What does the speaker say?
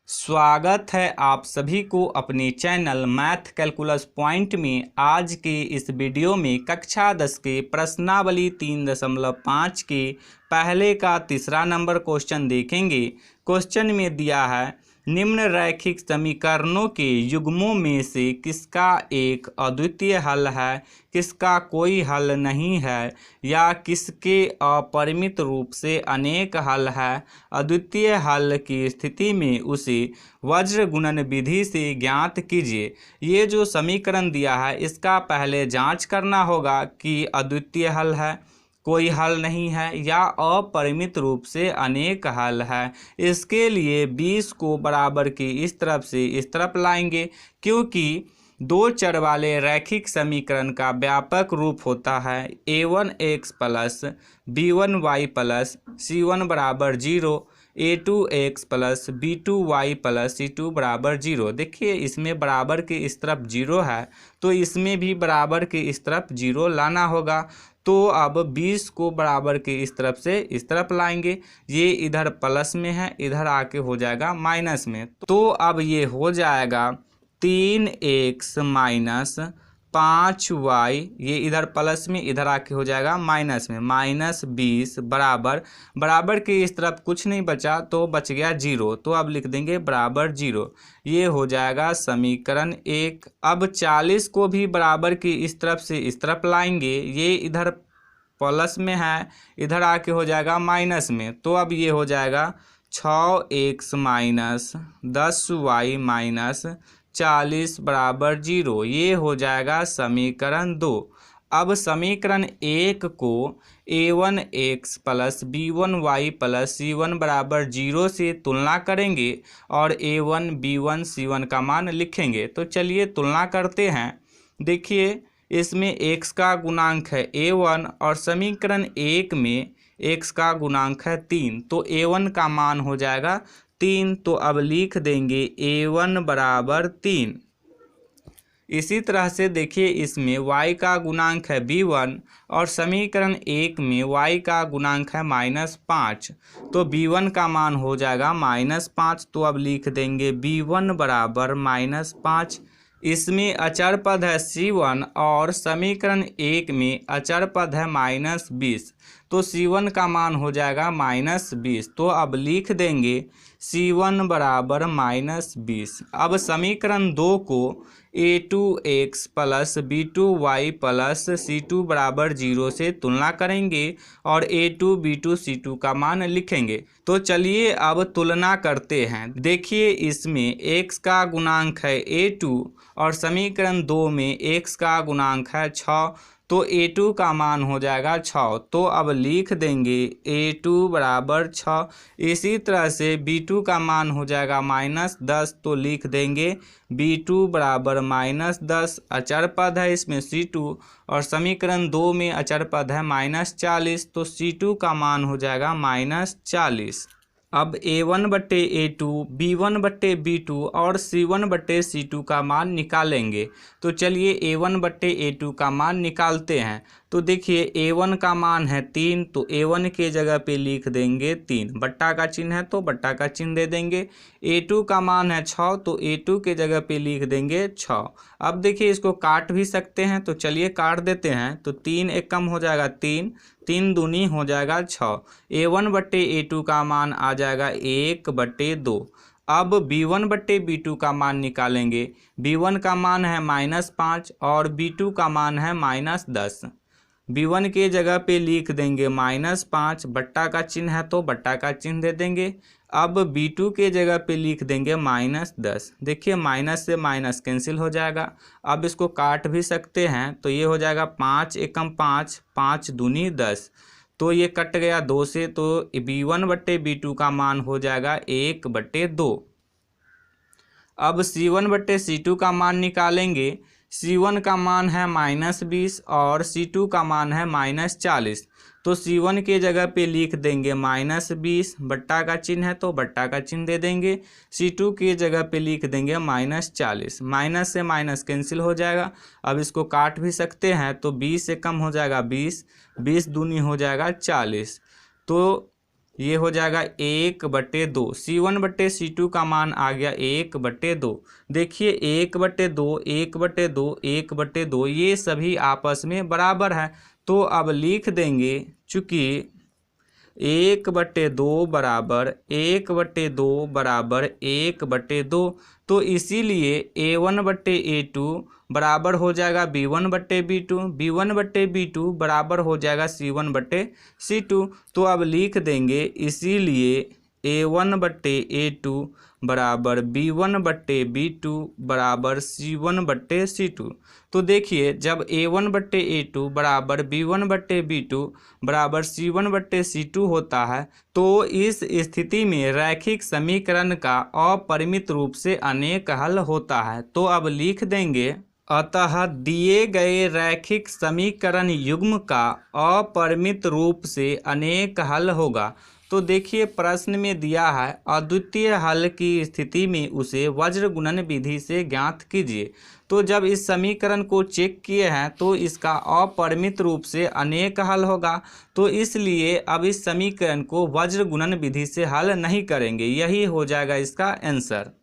स्वागत है आप सभी को अपने चैनल मैथ कैलकुलस पॉइंट में। आज के इस वीडियो में कक्षा 10 के प्रश्नावली 3.5 के पहले का तीसरा नंबर क्वेश्चन देखेंगे। क्वेश्चन में दिया है निम्न रैखिक समीकरणों के युग्मों में से किसका एक अद्वितीय हल है, किसका कोई हल नहीं है, या किसके अपरिमित रूप से अनेक हल है। अद्वितीय हल की स्थिति में उसे वज्र गुणन विधि से ज्ञात कीजिए। ये जो समीकरण दिया है इसका पहले जांच करना होगा कि अद्वितीय हल है, कोई हल नहीं है, या अपरिमित रूप से अनेक हल है। इसके लिए 20 को बराबर की इस तरफ से इस तरफ लाएंगे, क्योंकि दो चर वाले रैखिक समीकरण का व्यापक रूप होता है a1x plus b1y plus c1 बराबर 0, a2x plus b2y plus c2 बराबर 0। देखिए इसमें बराबर के इस तरफ 0 है तो इसमें भी बराबर के इस तरफ 0 लाना होगा। तो अब 20 को बराबर के इस तरफ से इस तरफ लाएंगे, ये इधर प्लस में है, इधर आके हो जाएगा माइनस में। तो अब ये हो जाएगा 3x माइनस 5y, ये इधर प्लस में इधर आके हो जाएगा माइनस में, माइनस 20 बराबर के इस तरफ कुछ नहीं बचा तो बच गया 0, तो अब लिख देंगे बराबर 0। ये हो जाएगा समीकरण 1। अब 40 को भी बराबर की इस तरफ से इस तरफ लाएंगे, ये इधर प्लस में है, इधर आके हो जाएगा माइनस में। तो अब ये हो जाएगा 6x माइनस 10y माइनस 40 बराबर 0। ये हो जाएगा समीकरण 2। अब समीकरण 1 को a1x plus b1y plus c1 बराबर 0 से तुलना करेंगे और a1 b1 c1 का मान लिखेंगे। तो चलिए तुलना करते हैं। देखिए इसमें x का गुणांक है a1 और समीकरण 1 में x का गुणांक है 3, तो a1 का मान हो जाएगा 3। तो अब लिख देंगे a1 बराबर 3। इसी तरह से देखिए इसमें y का गुणांक है b1 और समीकरण 1 में y का गुणांक है -5, तो b1 का मान हो जाएगा -5। तो अब लिख देंगे b1 बराबर -5। इसमें अचर पद है c1 और समीकरण 1 में अचर पद है -20, तो c1 का मान हो जाएगा -20। तो अब लिख देंगे c1 बराबर -20। अब समीकरण 2 को a2x plus b2y plus c2 बराबर 0 से तुलना करेंगे और a2 b2 c2 का मान लिखेंगे। तो चलिए अब तुलना करते हैं। देखिए इसमें x का गुणांक है a2 और समीकरण 2 में x का गुणांक है 6, तो a2 का मान हो जाएगा 6। तो अब लिख देंगे a2 बराबर 6। इसी तरह से b2 का मान हो जाएगा -10, तो लिख देंगे b2 बराबर -10। अचर पद है इसमें c2 और समीकरण 2 में अचर पद है -40, तो c2 का मान हो जाएगा -40। अब a1 बट्टे a2, b1 बट्टे b2 और c1 बट्टे c2 का मान निकालेंगे। तो चलिए a1 बट्टे a2 का मान निकालते हैं। तो देखिए a1 का मान है 3, तो a1 के जगह पे लिख देंगे 3, बट्टा का चिन्ह है तो बट्टा का चिन्ह दे देंगे। a2 का मान है 6, तो a2 के जगह पे लिख देंगे 6। अब देखिए इसको काट भी सकते हैं, तो चलिए काट देते हैं। तो 3 एक कम हो जाएगा 3, 3 दूनी हो जाएगा 6। a1 बट्टे a2 का मान आ जाएगा 1/2। अब b1 बट्टे b2 का मान निकालेंगे। b1 का मान है -5 और b2 का मान है -10। b1 के जगह पे लिख देंगे -5, बट्टा का चिन्ह है तो बट्टा का चिन्ह दे देंगे। अब b2 के जगह पे लिख देंगे -10। देखिए माइनस से माइनस कैंसिल हो जाएगा। अब इसको काट भी सकते हैं, तो ये हो जाएगा 5 एकम 5, 5 दूनी 10, तो ये कट गया 2 से, तो b1 बट्टे b2 का मान हो जाएगा 1/2। अब c1 बट्टे c2 का मान निकालेंगे। c1 का मान है -20 और c2 का मान है -40, तो c1 के जगह पे लिख देंगे -20, बट्टा का चिन्ह है तो बट्टा का चिन्ह दे देंगे। c2 के जगह पे लिख देंगे -40, माइनस से माइनस कैंसिल हो जाएगा। अब इसको काट भी सकते हैं, तो 20 से कम हो जाएगा 20, 20 दूनी हो जाएगा 40, तो ये हो जाएगा 1/2। C1/C2 का मान आ गया 1/2। देखिए 1/2, 1/2, 1/2 ये सभी आपस में बराबर है। तो अब लिख देंगे, चूँकि 1/2 बराबर 1/2 बराबर 1/2, तो इसीलिए A1/A2 बराबर हो जाएगा B1/B2, B1/B2 बराबर हो जाएगा C1/C2। तो अब लिख देंगे इसीलिए A1/A2 बराबर B1/B2 बराबर C1/C2। तो देखिए जब A1/A2 बराबर B1/B2 बराबर C1/C2 होता है तो इस स्थिति में रैखिक समीकरण का अपरिमित रूप से अनेक हल होता है। तो अब लिख देंगे, अतः दिए गए रैखिक समीकरण युग्म का अपरिमित रूप से अनेक हल होगा। तो देखिए प्रश्न में दिया है अद्वितीय हल की स्थिति में उसे वज्र गुणन विधि से ज्ञात कीजिए। तो जब इस समीकरण को चेक किए हैं तो इसका अपरिमित रूप से अनेक हल होगा। तो इसलिए अब इस समीकरण को वज्र गुणन विधि से हल नहीं करेंगे, यही हो जाएगा इसका आंसर।